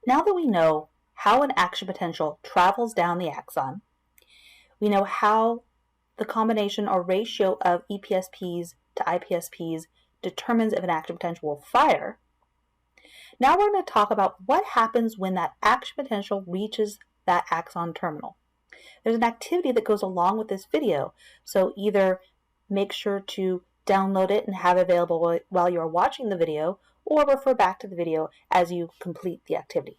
Now that we know how an action potential travels down the axon, we know how the combination or ratio of EPSPs to IPSPs determines if an action potential will fire. Now we're going to talk about what happens when that action potential reaches that axon terminal. There's an activity that goes along with this video, so either make sure to download it and have it available while you're watching the video, or refer back to the video as you complete the activity.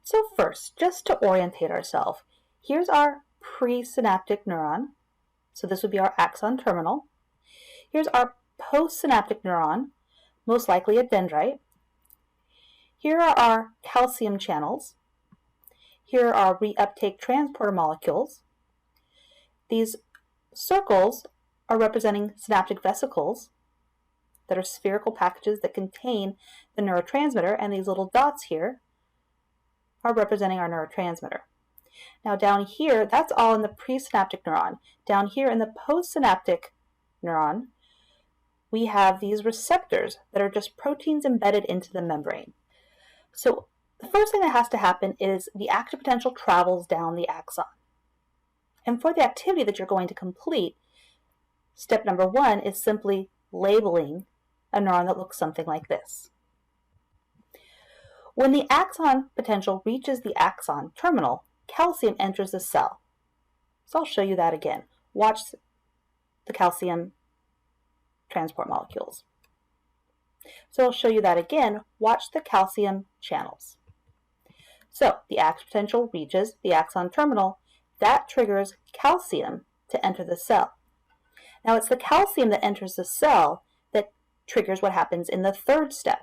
So first, just to orientate ourselves, here's our presynaptic neuron. So this would be our axon terminal. Here's our postsynaptic neuron, most likely a dendrite. Here are our calcium channels. Here are our reuptake transporter molecules. These circles are representing synaptic vesicles that are spherical packages that contain the neurotransmitter, and these little dots here are representing our neurotransmitter. Now down here, that's all in the presynaptic neuron. Down here in the postsynaptic neuron, we have these receptors that are just proteins embedded into the membrane. So the first thing that has to happen is the action potential travels down the axon. And for the activity that you're going to complete, step number 1 is simply labeling a neuron that looks something like this. When the axon potential reaches the axon terminal, calcium enters the cell. So I'll show you that again. Watch the calcium transport molecules. So I'll show you that again. Watch the calcium channels. So the action potential reaches the axon terminal. That triggers calcium to enter the cell. Now it's the calcium that enters the cell that triggers what happens in the third step.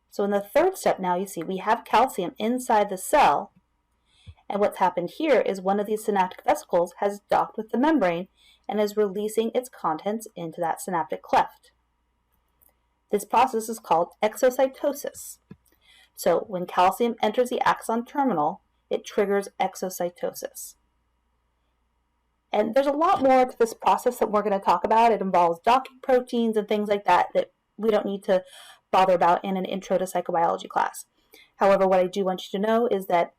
So in the third step now you see we have calcium inside the cell, and what's happened here is one of these synaptic vesicles has docked with the membrane and is releasing its contents into that synaptic cleft. This process is called exocytosis. So when calcium enters the axon terminal, it triggers exocytosis. And there's a lot more to this process that we're going to talk about. It involves docking proteins and things like that that we don't need to bother about in an intro to psychobiology class. However, what I do want you to know is that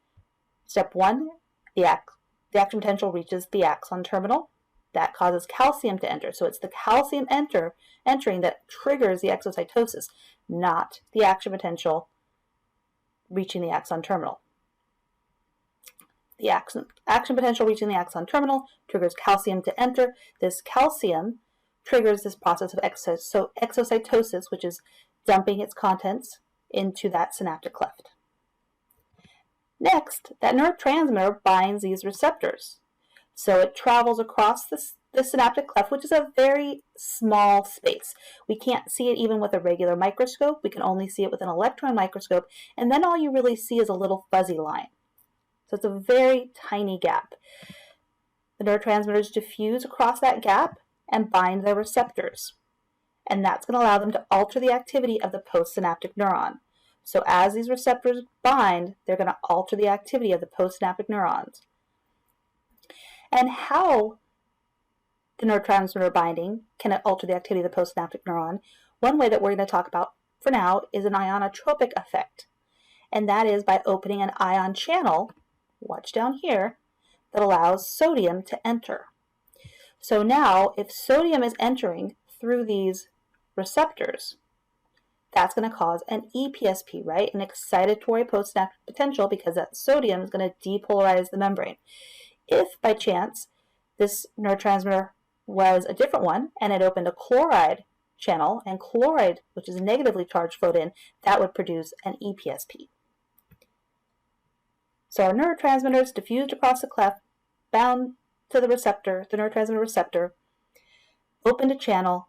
step 1, the action potential reaches the axon terminal. That causes calcium to enter. So it's the calcium entering that triggers the exocytosis, not the action potential reaching the axon terminal. The action potential reaching the axon terminal triggers calcium to enter. This calcium triggers this process of exocytosis, which is dumping its contents into that synaptic cleft. Next, that neurotransmitter binds these receptors. So it travels across the synaptic cleft, which is a very small space. We can't see it even with a regular microscope. We can only see it with an electron microscope, and then all you really see is a little fuzzy line. So it's a very tiny gap. The neurotransmitters diffuse across that gap and bind their receptors. And that's going to allow them to alter the activity of the postsynaptic neuron. So as these receptors bind, they're going to alter the activity of the postsynaptic neurons. And how the neurotransmitter binding can alter the activity of the postsynaptic neuron, one way that we're going to talk about for now is an ionotropic effect. And that is by opening an ion channel, watch down here, that allows sodium to enter. So now, if sodium is entering through these receptors, that's going to cause an EPSP, right? An excitatory postsynaptic potential, because that sodium is going to depolarize the membrane. If by chance this neurotransmitter was a different one and it opened a chloride channel, and chloride, which is negatively charged, flowed in, that would produce an EPSP. So our neurotransmitters diffused across the cleft, bound to the receptor, the neurotransmitter receptor, opened a channel,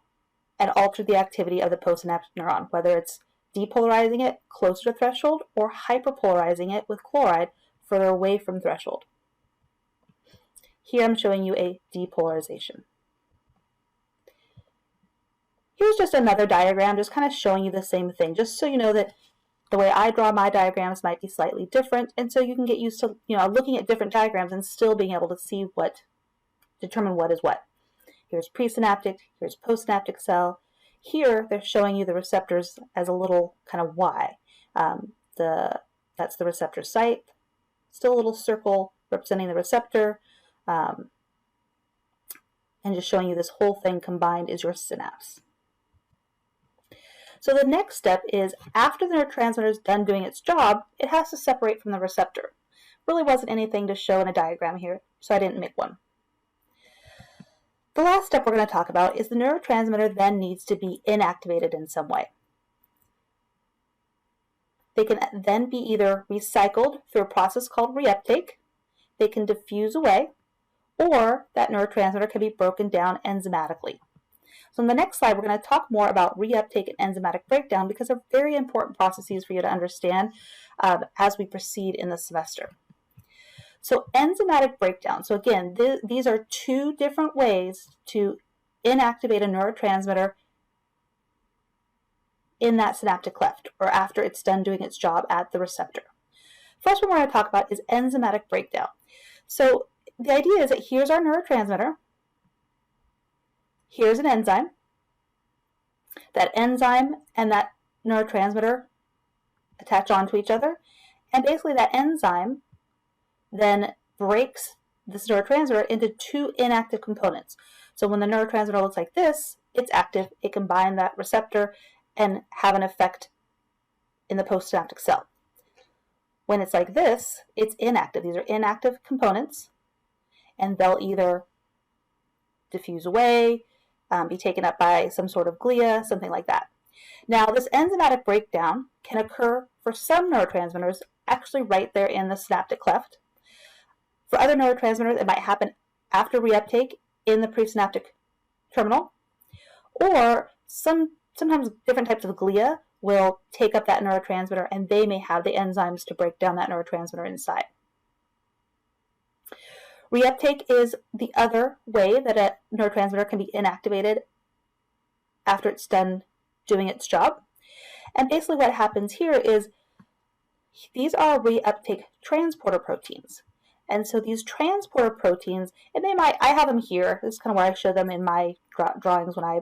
and altered the activity of the postsynaptic neuron, whether it's depolarizing it closer to threshold or hyperpolarizing it with chloride further away from threshold. Here I'm showing you a depolarization. Here's just another diagram, just kind of showing you the same thing, just so you know that the way I draw my diagrams might be slightly different, and so you can get used to, looking at different diagrams and still being able to see determine what is what. Here's presynaptic, here's postsynaptic cell, Here, they're showing you the receptors as a little kind of Y. That's the receptor site. Still a little circle representing the receptor, and just showing you this whole thing combined is your synapse. So the next step is, after the neurotransmitter is done doing its job, it has to separate from the receptor. Really wasn't anything to show in a diagram here, so I didn't make one. The last step we're going to talk about is the neurotransmitter then needs to be inactivated in some way. They can then be either recycled through a process called reuptake, they can diffuse away, or that neurotransmitter can be broken down enzymatically. So in the next slide, we're going to talk more about reuptake and enzymatic breakdown because they're very important processes for you to understand as we proceed in the semester. So enzymatic breakdown. So again, these are two different ways to inactivate a neurotransmitter in that synaptic cleft, or after it's done doing its job at the receptor. First one we're going to talk about is enzymatic breakdown. So the idea is that here's our neurotransmitter, here's an enzyme. That enzyme and that neurotransmitter attach onto each other, and basically that enzyme then breaks this neurotransmitter into two inactive components. So when the neurotransmitter looks like this, it's active, it can bind that receptor and have an effect in the postsynaptic cell. When it's like this, it's inactive. These are inactive components, and they'll either diffuse away, be taken up by some sort of glia, something like that. Now, this enzymatic breakdown can occur for some neurotransmitters actually right there in the synaptic cleft. For other neurotransmitters, it might happen after reuptake in the presynaptic terminal, or sometimes different types of glia will take up that neurotransmitter, and they may have the enzymes to break down that neurotransmitter inside. Reuptake is the other way that a neurotransmitter can be inactivated after it's done doing its job. And basically what happens here is these are reuptake transporter proteins. And so these transporter proteins, and I have them here. This is kind of where I show them in my drawings when I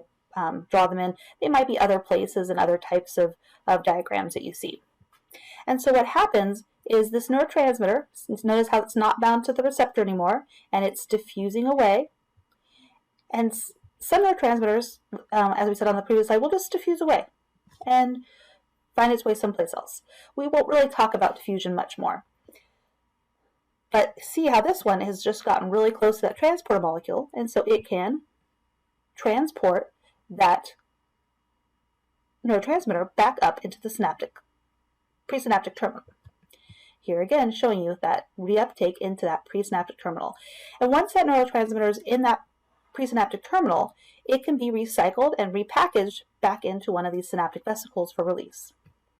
draw them in. They might be other places and other types of diagrams that you see. And so what happens is this neurotransmitter, notice how it's not bound to the receptor anymore, and it's diffusing away. And some neurotransmitters, as we said on the previous slide, will just diffuse away and find its way someplace else. We won't really talk about diffusion much more. But see how this one has just gotten really close to that transporter molecule, and so it can transport that neurotransmitter back up into the presynaptic terminal. Here again, showing you that reuptake into that presynaptic terminal. And once that neurotransmitter is in that presynaptic terminal, it can be recycled and repackaged back into one of these synaptic vesicles for release.